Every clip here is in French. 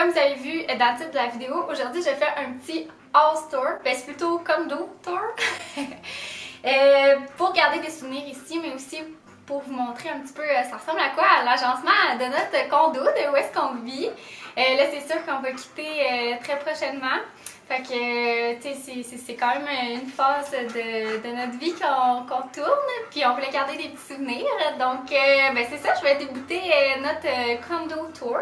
Comme vous avez vu dans le titre de la vidéo, aujourd'hui je fais un petit haul tour, ben c'est plutôt condo tour, pour garder des souvenirs ici, mais aussi pour vous montrer un petit peu ça ressemble à quoi l'agencement de notre condo, de où est-ce qu'on vit. Là c'est sûr qu'on va quitter très prochainement. Fait que, tu sais, c'est quand même une phase de notre vie qu'on tourne, puis on voulait garder des petits souvenirs. Donc, ben c'est ça, je vais débuter notre condo tour.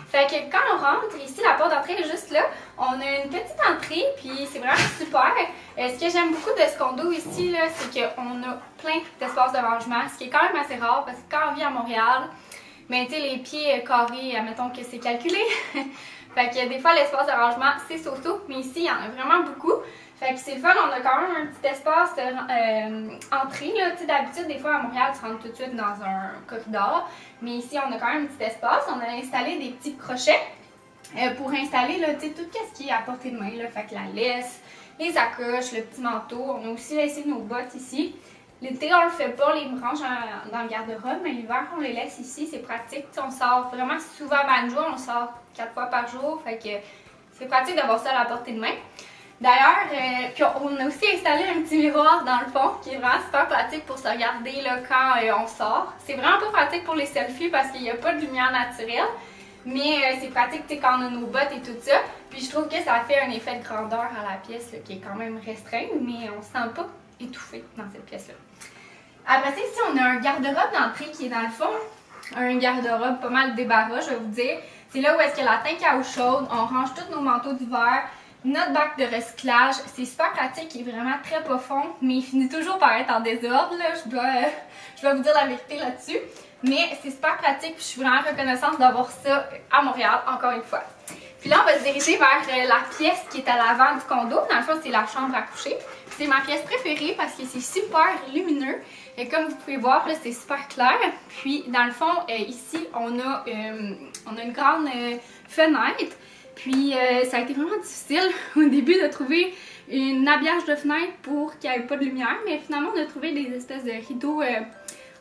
Fait que quand on rentre, ici, la porte d'entrée est juste là. On a une petite entrée, puis c'est vraiment super. Ce que j'aime beaucoup de ce condo ici, là, c'est qu'on a plein d'espaces de rangement, ce qui est quand même assez rare, parce que quand on vit à Montréal, ben, tu sais, les pieds carrés, admettons que c'est calculé. Fait que des fois, l'espace de rangement, c'est so-so, mais ici, il y en a vraiment beaucoup. Fait que c'est le fun, on a quand même un petit espace entrée, là. Tu sais, d'habitude, des fois, à Montréal, tu rentres tout de suite dans un corridor. Mais ici, on a quand même un petit espace. On a installé des petits crochets pour installer, là, tu sais, tout ce qui est à portée de main, là. Fait que la laisse, les accroches, le petit manteau. On a aussi laissé nos bottes ici. L'été, on le fait pas, les range dans le garde-robe, mais l'hiver, on les laisse ici, c'est pratique. T'sais, on sort vraiment souvent à Banjo, on sort 4 fois par jour, fait que c'est pratique d'avoir ça à la portée de main. D'ailleurs, puis on a aussi installé un petit miroir dans le fond, qui est vraiment super pratique pour se regarder là, quand on sort. C'est vraiment pas pratique pour les selfies parce qu'il n'y a pas de lumière naturelle, mais c'est pratique quand on a nos bottes et tout ça. Puis je trouve que ça fait un effet de grandeur à la pièce là, qui est quand même restreint, mais on se sent pas étouffé dans cette pièce-là. Après ça, ici, on a un garde-robe d'entrée qui est dans le fond. Un garde-robe pas mal débarras, je vais vous dire. C'est là où est-ce que la tank à eau chaude, on range tous nos manteaux d'hiver, notre bac de recyclage. C'est super pratique, il est vraiment très profond, mais il finit toujours par être en désordre. Là. Je dois vous dire la vérité là-dessus. Mais c'est super pratique, puis je suis vraiment reconnaissante d'avoir ça à Montréal, encore une fois. Puis là, on va se diriger vers la pièce qui est à l'avant du condo. Dans le fond, c'est la chambre à coucher. C'est ma pièce préférée parce que c'est super lumineux. Et comme vous pouvez voir, là, c'est super clair. Puis, dans le fond, ici, on a une grande fenêtre. Puis, ça a été vraiment difficile au début de trouver un habillage de fenêtre pour qu'il n'y ait pas de lumière. Mais finalement, on a trouvé des espèces de rideaux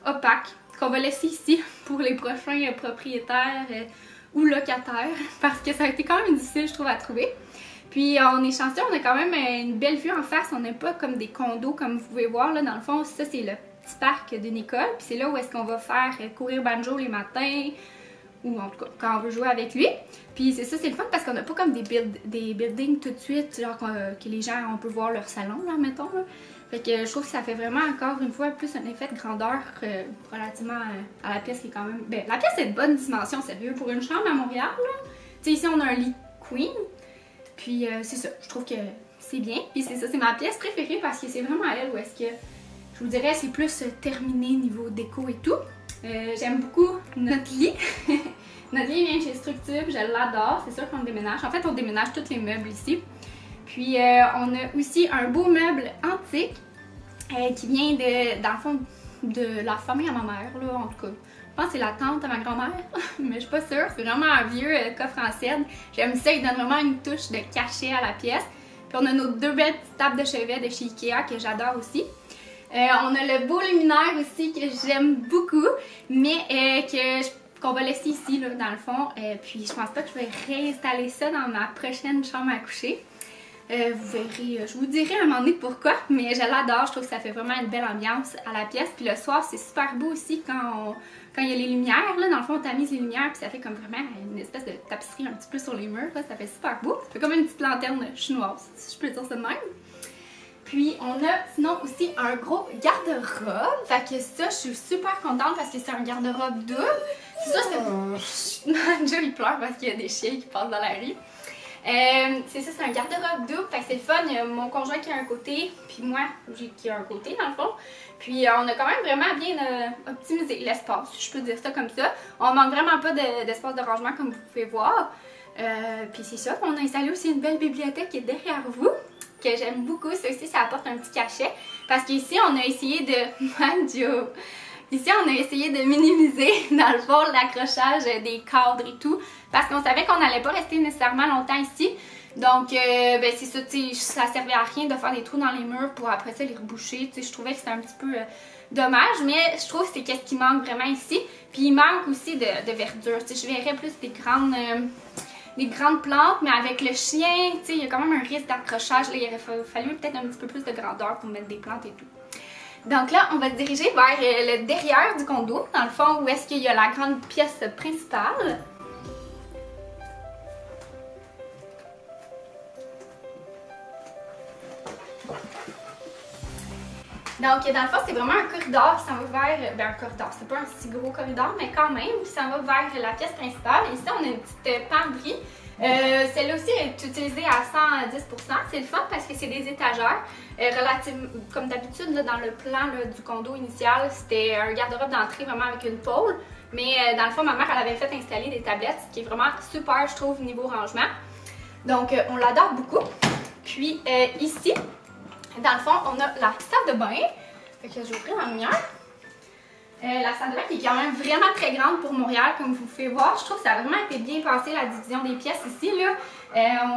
opaques qu'on va laisser ici pour les prochains propriétaires ou locataires, parce que ça a été quand même difficile, je trouve, à trouver. Puis on est chanceux, on a quand même une belle vue en face, on n'a pas comme des condos comme vous pouvez voir là, dans le fond, ça c'est le petit parc d'une école, puis c'est là où est-ce qu'on va faire courir Banjo les matins, ou en tout cas quand on veut jouer avec lui. Puis c'est ça, c'est le fun parce qu'on n'a pas comme des buildings tout de suite, genre que les gens, on peut voir leur salon là, mettons là. Fait que je trouve que ça fait vraiment encore une fois plus un effet de grandeur relativement à la pièce qui est quand même... Ben, la pièce est de bonne dimension, sérieux, pour une chambre à Montréal, là. Tu sais, ici on a un lit queen, puis c'est ça, je trouve que c'est bien. Puis c'est ça, c'est ma pièce préférée parce que c'est vraiment elle où est-ce que, je vous dirais, c'est plus terminé niveau déco et tout. J'aime beaucoup notre lit. Notre lit vient chez Structube, je l'adore, c'est sûr qu'on déménage. En fait, on déménage tous les meubles ici. Puis on a aussi un beau meuble antique qui vient dans le fond de la famille à ma mère, là, en tout cas. Je pense que c'est la tante à ma grand-mère, mais je suis pas sûre. C'est vraiment un vieux coffre en cèdre. J'aime ça, il donne vraiment une touche de cachet à la pièce. Puis on a nos deux belles petites tables de chevet de chez Ikea que j'adore aussi. On a le beau luminaire aussi que j'aime beaucoup, mais qu'on va laisser ici, là, dans le fond. Puis je pense pas que je vais réinstaller ça dans ma prochaine chambre à coucher. Vous verrez, je vous dirai à un moment donné pourquoi, mais je l'adore, je trouve que ça fait vraiment une belle ambiance à la pièce. Puis le soir, c'est super beau aussi quand il y a les lumières, là, dans le fond on tamise les lumières, puis ça fait comme vraiment une espèce de tapisserie un petit peu sur les murs, là, ça fait super beau. Ça fait comme une petite lanterne chinoise, si je peux dire ça de même. Puis on a sinon aussi un gros garde-robe, fait que ça, je suis super contente parce que c'est un garde-robe double. C'est ça, c'est... Joe il pleure parce qu'il y a des chiens qui passent dans la rue. C'est ça, c'est un garde-robe double, fait que c'est le fun, il y a mon conjoint qui a un côté, puis moi qui a un côté dans le fond. Puis on a quand même vraiment bien optimisé l'espace, si je peux dire ça comme ça. On manque vraiment pas d'espace de rangement comme vous pouvez voir. Puis c'est ça, on a installé aussi une belle bibliothèque qui est derrière vous, que j'aime beaucoup, ça aussi ça apporte un petit cachet. Parce qu'ici on a essayé de... Ici, on a essayé de minimiser, dans le fond, l'accrochage des cadres et tout, parce qu'on savait qu'on n'allait pas rester nécessairement longtemps ici. Donc, ben c'est ça, ça servait à rien de faire des trous dans les murs pour après ça les reboucher. Je trouvais que c'était un petit peu dommage, mais je trouve que c'est qu'est-ce qui manque vraiment ici. Puis il manque aussi de verdure. Je verrais plus des grandes des grandes plantes, mais avec le chien, tu sais, il y a quand même un risque d'accrochage. Là, il aurait fallu peut-être un petit peu plus de grandeur pour mettre des plantes et tout. Donc là, on va se diriger vers le derrière du condo, dans le fond, où est-ce qu'il y a la grande pièce principale. Donc, dans le fond, c'est vraiment un corridor qui s'en va vers... Ben, un corridor, c'est pas un si gros corridor, mais quand même, qui s'en va vers la pièce principale. Ici, on a une petite penderie. Celle-là aussi est utilisée à 110%. C'est le fun parce que c'est des étagères. Comme d'habitude, dans le plan là, du condo initial, c'était un garde-robe d'entrée vraiment avec une pôle. Mais dans le fond, ma mère, elle avait fait installer des tablettes, ce qui est vraiment super, je trouve, niveau rangement. Donc, on l'adore beaucoup. Puis, ici, dans le fond, on a la salle de bain. Fait que je vais ouvrir la lumière. La salle de bain qui est quand même vraiment très grande pour Montréal, comme vous pouvez voir. Je trouve que ça a vraiment été bien pensé, la division des pièces ici. Là.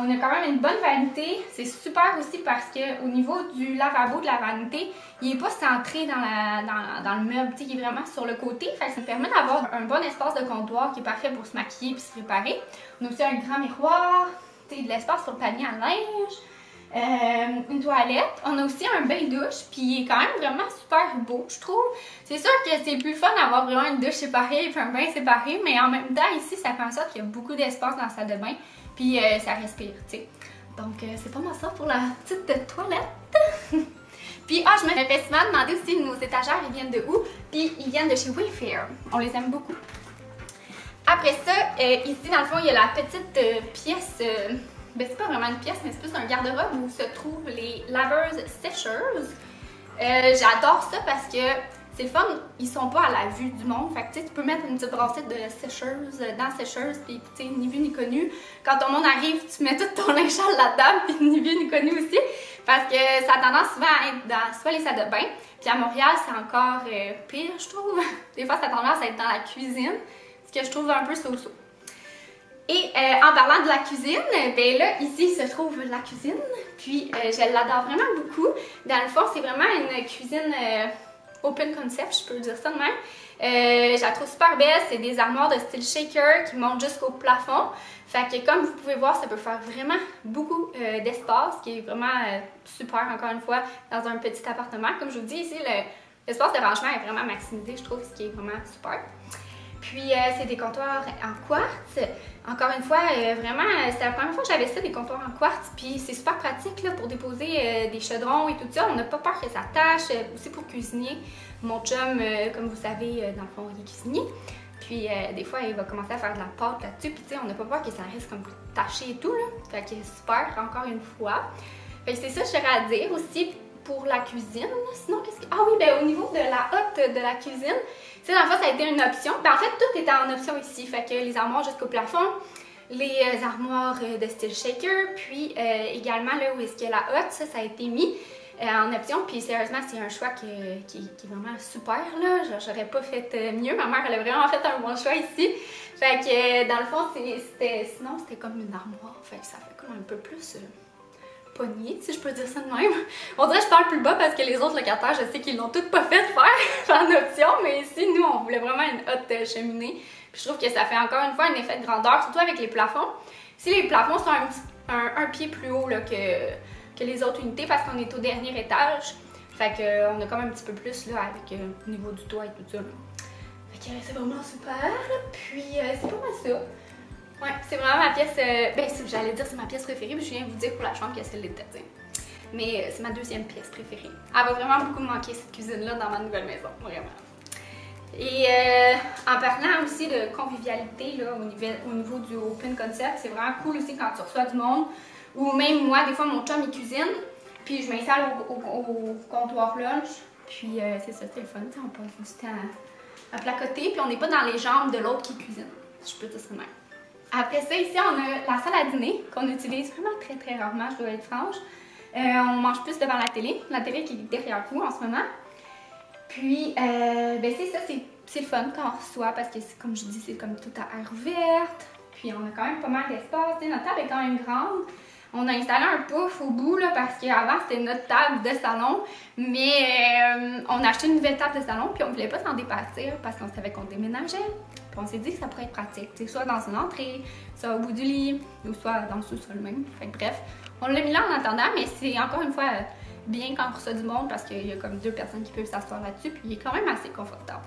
On a quand même une bonne vanité. C'est super aussi parce qu'au niveau du lavabo de la vanité, il n'est pas centré dans le meuble, il est vraiment sur le côté. Fait que ça me permet d'avoir un bon espace de comptoir qui est parfait pour se maquiller et se préparer. On a aussi un grand miroir, de l'espace sur le panier à linge. Une toilette, on a aussi un bain-douche, puis il est quand même vraiment super beau, je trouve. C'est sûr que c'est plus fun d'avoir vraiment une douche séparée et puis un bain séparé, mais en même temps, ici, ça fait en sorte qu'il y a beaucoup d'espace dans la salle de bain, puis ça respire, tu sais. Donc, c'est pas mal ça pour la petite toilette. Puis, je me fais souvent demander aussi nos étagères, ils viennent de où? Puis, ils viennent de chez Wayfair. On les aime beaucoup. Après ça, ici, dans le fond, il y a la petite pièce... Ben, c'est pas vraiment une pièce, mais c'est plus un garde-robe où se trouvent les laveuses sécheuses. J'adore ça parce que c'est le fun, ils sont pas à la vue du monde. Fait que tu peux mettre une petite brassette de sécheuse dans la sécheuse, puis tu sais, ni vu ni connu. Quand ton monde arrive, tu mets tout ton linge sale là-dedans, puis ni vu ni connu aussi. Parce que ça a tendance souvent à être dans soit les salles de bain, puis à Montréal, c'est encore pire, je trouve. Des fois, ça a tendance à être dans la cuisine, ce que je trouve un peu so-so. Et en parlant de la cuisine, ben là, ici se trouve la cuisine, puis je l'adore vraiment beaucoup. Dans le fond, c'est vraiment une cuisine open concept, je peux dire ça de même. Je la trouve super belle, c'est des armoires de style shaker qui montent jusqu'au plafond. Fait que comme vous pouvez voir, ça peut faire vraiment beaucoup d'espace, qui est vraiment super, encore une fois, dans un petit appartement. Comme je vous dis ici, l'espace de rangement est vraiment maximisé, je trouve, ce qui est vraiment super. Puis c'est des comptoirs en quartz. Encore une fois, vraiment, c'était la première fois que j'avais ça, des comptoirs en quartz. Puis c'est super pratique là, pour déposer des chaudrons et tout ça. On n'a pas peur que ça tâche. Aussi pour cuisiner. Mon chum, comme vous savez, dans le fond, il est cuisinier. Puis des fois, il va commencer à faire de la pâte là-dessus. Puis tu sais, on n'a pas peur que ça risque comme tacher et tout. Là. Fait que super, encore une fois. Fait que c'est ça que j'aurais à dire aussi pour la cuisine. Sinon, qu'est-ce que... Ah oui, ben au niveau de la hotte de la cuisine, tu sais, dans le fond, ça a été une option. Ben, en fait, tout était en option ici. Fait que les armoires jusqu'au plafond, les armoires de style shaker, puis également là où est-ce qu'il y a la hotte, ça a été mis en option. Puis sérieusement, c'est un choix qui est vraiment super, là. J'aurais pas fait mieux. Ma mère, elle a vraiment fait un bon choix ici. Fait que dans le fond, sinon, c'était comme une armoire. Fait que ça fait comme un peu plus... pognée, si je peux dire ça de même. On dirait que je parle plus bas parce que les autres locataires, je sais qu'ils l'ont toutes pas fait faire en option, mais ici, nous, on voulait vraiment une hotte cheminée. Puis je trouve que ça fait encore une fois un effet de grandeur, surtout avec les plafonds. Si les plafonds sont un pied plus haut là, que les autres unités parce qu'on est au dernier étage, fait qu'on a quand même un petit peu plus là avec au niveau du toit et tout ça. Là. Fait que c'est vraiment super. Puis c'est pas mal ça. Ouais, c'est vraiment ma pièce, ben j'allais dire c'est ma pièce préférée, mais je viens de vous dire pour la chambre que c'est l'était, mais c'est ma deuxième pièce préférée. Elle va vraiment beaucoup me manquer cette cuisine-là dans ma nouvelle maison, vraiment. Et en parlant aussi de convivialité là, au niveau du open concept, c'est vraiment cool aussi quand tu reçois du monde, ou même moi, des fois mon chum il cuisine, puis je m'installe au comptoir lunch, puis c'est ça, c'est le fun, on passe du temps à placoter, puis on n'est pas dans les jambes de l'autre qui cuisine, si je peux dire ça de même. Après ça, ici, on a la salle à dîner qu'on utilise vraiment très très rarement, je dois être franche. On mange plus devant la télé qui est derrière vous en ce moment. Puis, ben c'est ça, c'est le fun quand on reçoit parce que, comme je dis, c'est comme tout à air ouverte. Puis, on a quand même pas mal d'espace. Notre table est quand même grande. On a installé un puff au bout là, parce qu'avant c'était notre table de salon, mais on a acheté une nouvelle table de salon puis on voulait pas s'en départir parce qu'on savait qu'on déménageait. Puis on s'est dit que ça pourrait être pratique, soit dans une entrée, soit au bout du lit, ou soit dans le sous-sol même. Fait que bref, on l'a mis là en attendant, mais c'est encore une fois bien quand on reçoit du monde parce qu'il y a comme 2 personnes qui peuvent s'asseoir là-dessus, puis il est quand même assez confortable.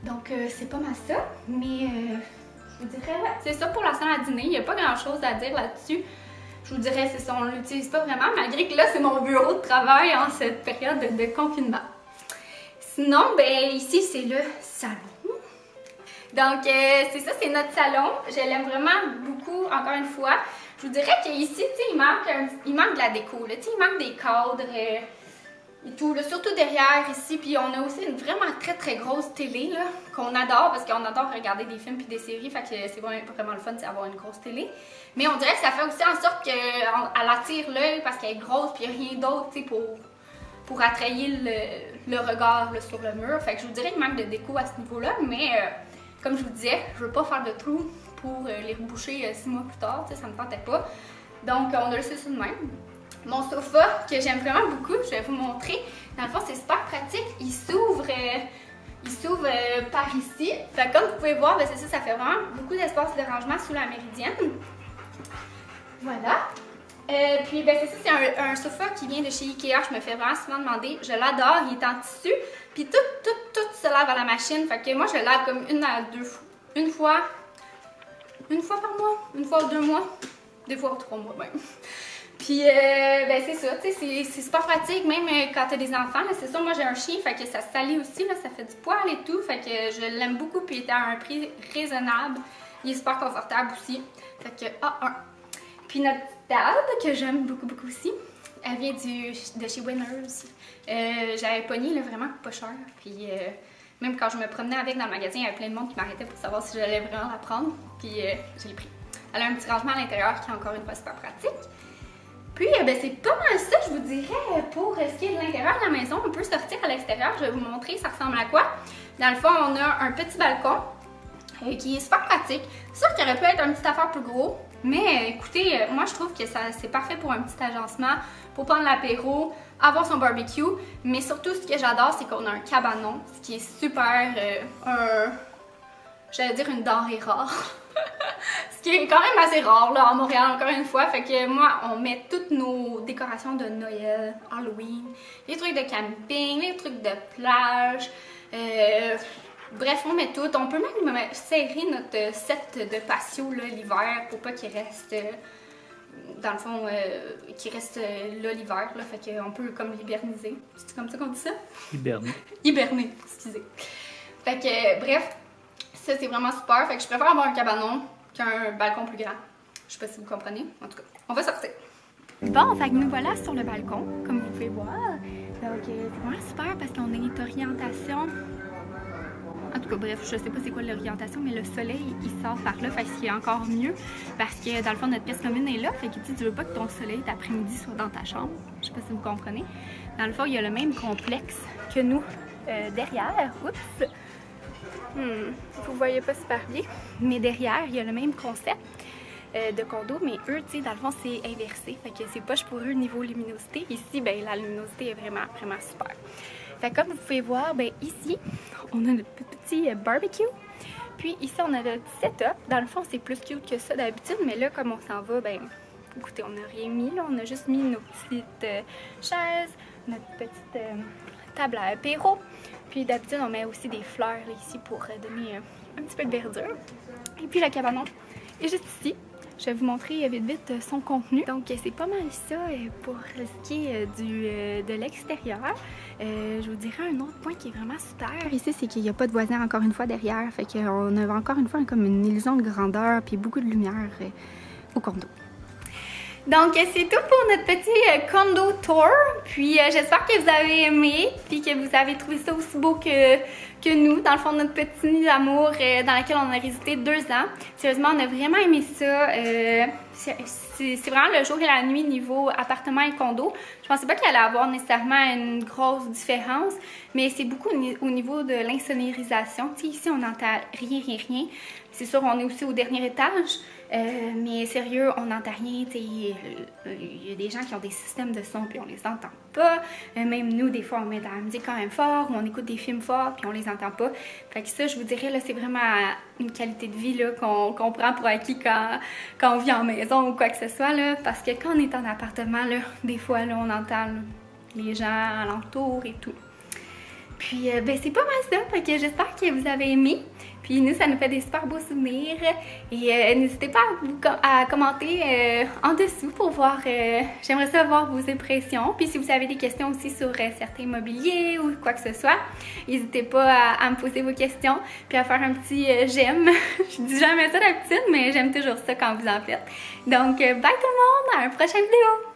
Donc c'est pas mal ça, mais je vous dirais, c'est ça pour la salle à dîner, il n'y a pas grand-chose à dire là-dessus. Je vous dirais, c'est ça, on ne l'utilise pas vraiment, malgré que là, c'est mon bureau de travail en cette période de confinement. Sinon, ben ici, c'est le salon. Donc, c'est ça, c'est notre salon. Je l'aime vraiment beaucoup, encore une fois. Je vous dirais qu'ici, tu sais, il manque de la déco, là. Tu sais, il manque des cadres et tout, là, surtout derrière ici. Puis on a aussi une vraiment très grosse télé, là, qu'on adore, parce qu'on adore regarder des films puis des séries. Fait que c'est vraiment le fun, c'est d'avoir une grosse télé. Mais on dirait que ça fait aussi en sorte qu'elle attire l'œil parce qu'elle est grosse, puis il n'y a rien d'autre, tu sais, pour attrayer le regard là, sur le mur. Fait que je vous dirais qu'il manque de déco à ce niveau-là, mais comme je vous disais, je veux pas faire de trous pour les reboucher 6 mois plus tard, tu sais, ça me tentait pas. Donc on a laissé ça de même. Mon sofa, que j'aime vraiment beaucoup, je vais vous montrer. Dans le fond, c'est super pratique. Il s'ouvre par ici. Fait que comme vous pouvez voir, ben, c'est ça, ça fait vraiment beaucoup d'espace de rangement sous la méridienne. Voilà. Puis ben c'est ça, c'est un sofa qui vient de chez Ikea. Je me fais vraiment souvent demander. Je l'adore, il est en tissu. Puis tout se lave à la machine. Fait que moi, je le lave comme une fois par mois, une fois ou 2 mois, des fois 3 mois même. Puis, ben c'est ça, tu sais, c'est super pratique, même quand t'as des enfants, c'est ça, moi j'ai un chien, fait que ça se salit aussi, là, ça fait du poil et tout, fait que je l'aime beaucoup, puis il était à un prix raisonnable, il est super confortable aussi, fait que A1. Puis notre table, que j'aime beaucoup aussi, elle vient de chez Winners. J'avais pogné, là, vraiment pas cher, puis même quand je me promenais avec dans le magasin, il y avait plein de monde qui m'arrêtait pour savoir si j'allais vraiment la prendre, puis je l'ai pris. Elle a un petit rangement à l'intérieur qui est encore une fois super pratique. Puis, ben, c'est pas mal ça, je vous dirais, pour ce qui est de l'intérieur de la maison. On peut sortir à l'extérieur, je vais vous montrer ça ressemble à quoi. Dans le fond, on a un petit balcon qui est super pratique. C'est sûr qu'il aurait pu être un petit affaire plus gros, mais écoutez, moi je trouve que c'est parfait pour un petit agencement, pour prendre l'apéro, avoir son barbecue. Mais surtout, ce que j'adore, c'est qu'on a un cabanon, ce qui est super, j'allais dire une denrée rare. Ce qui est quand même assez rare là, à Montréal, encore une fois. Fait que moi, on met toutes nos décorations de Noël, Halloween, les trucs de camping, les trucs de plage. Bref, on met tout. On peut même serrer notre set de patio l'hiver pour pas qu'il reste, dans le fond, qu'il reste là l'hiver. Fait qu'on peut comme l'hiberniser. C'est comme ça qu'on dit ça? Hiberner. Hiberner, excusez. Fait que, bref. Ça, c'est vraiment super. Fait que je préfère avoir un cabanon qu'un balcon plus grand. Je sais pas si vous comprenez. En tout cas, on va sortir. Bon, fait que nous voilà sur le balcon, comme vous pouvez voir. Donc, c'est vraiment super parce qu'on a une orientation. En tout cas, bref, je sais pas c'est quoi l'orientation, mais le soleil, il sort par là. Fait que c'est encore mieux parce que, dans le fond, notre pièce commune est là. Fait que tu veux pas que ton soleil d'après-midi soit dans ta chambre. Je sais pas si vous comprenez. Dans le fond, il y a le même complexe que nous derrière. Oups! Vous voyez pas super bien, mais derrière, il y a le même concept de condo, mais eux, tu sais, dans le fond, c'est inversé. Fait que c'est poche pour eux niveau luminosité. Ici, ben la luminosité est vraiment super. Fait que comme vous pouvez voir, ben ici, on a notre petit barbecue. Puis ici, on a notre setup. Dans le fond, c'est plus cute que ça d'habitude, mais là, comme on s'en va, ben écoutez, on n'a rien mis, là. On a juste mis nos petites chaises, notre petite table à apéro. Puis d'habitude, on met aussi des fleurs là, ici pour donner un petit peu de verdure. Et puis le cabanon est juste ici. Je vais vous montrer vite son contenu. Donc c'est pas mal ça pour ce qui est de l'extérieur. Je vous dirais un autre point qui est vraiment super ici, c'est qu'il n'y a pas de voisins encore une fois derrière. Fait qu'on a encore une fois comme une illusion de grandeur puis beaucoup de lumière au condo. Donc c'est tout pour notre petit condo tour, puis j'espère que vous avez aimé, puis que vous avez trouvé ça aussi beau que nous, dans le fond de notre petit nid d'amour dans lequel on a résidé 2 ans. Sérieusement, on a vraiment aimé ça, c'est vraiment le jour et la nuit niveau appartement et condo. Je pensais pas qu'il allait avoir nécessairement une grosse différence, mais c'est beaucoup au niveau de l'insonorisation. Tu sais, ici on n'entend rien. C'est sûr, on est aussi au dernier étage. Mais sérieux, on n'entend rien, il y a des gens qui ont des systèmes de son puis on les entend pas. Même nous, des fois, on met de la musique quand même fort ou on écoute des films forts puis on les entend pas. Fait que ça, je vous dirais, là, c'est vraiment une qualité de vie là, qu'on prend pour acquis quand on vit en maison ou quoi que ce soit, là, parce que quand on est en appartement, là, des fois, là, on entend là, les gens alentour et tout. Puis, ben, c'est pas mal ça, fait que j'espère que vous avez aimé. Puis nous, ça nous fait des super beaux souvenirs. Et n'hésitez pas à commenter en dessous pour voir, j'aimerais ça voir vos impressions. Puis si vous avez des questions aussi sur certains immobiliers ou quoi que ce soit, n'hésitez pas à me poser vos questions. Puis à faire un petit j'aime. Je dis jamais ça d'habitude, mais j'aime toujours ça quand vous en faites. Donc, bye tout le monde, à une prochaine vidéo!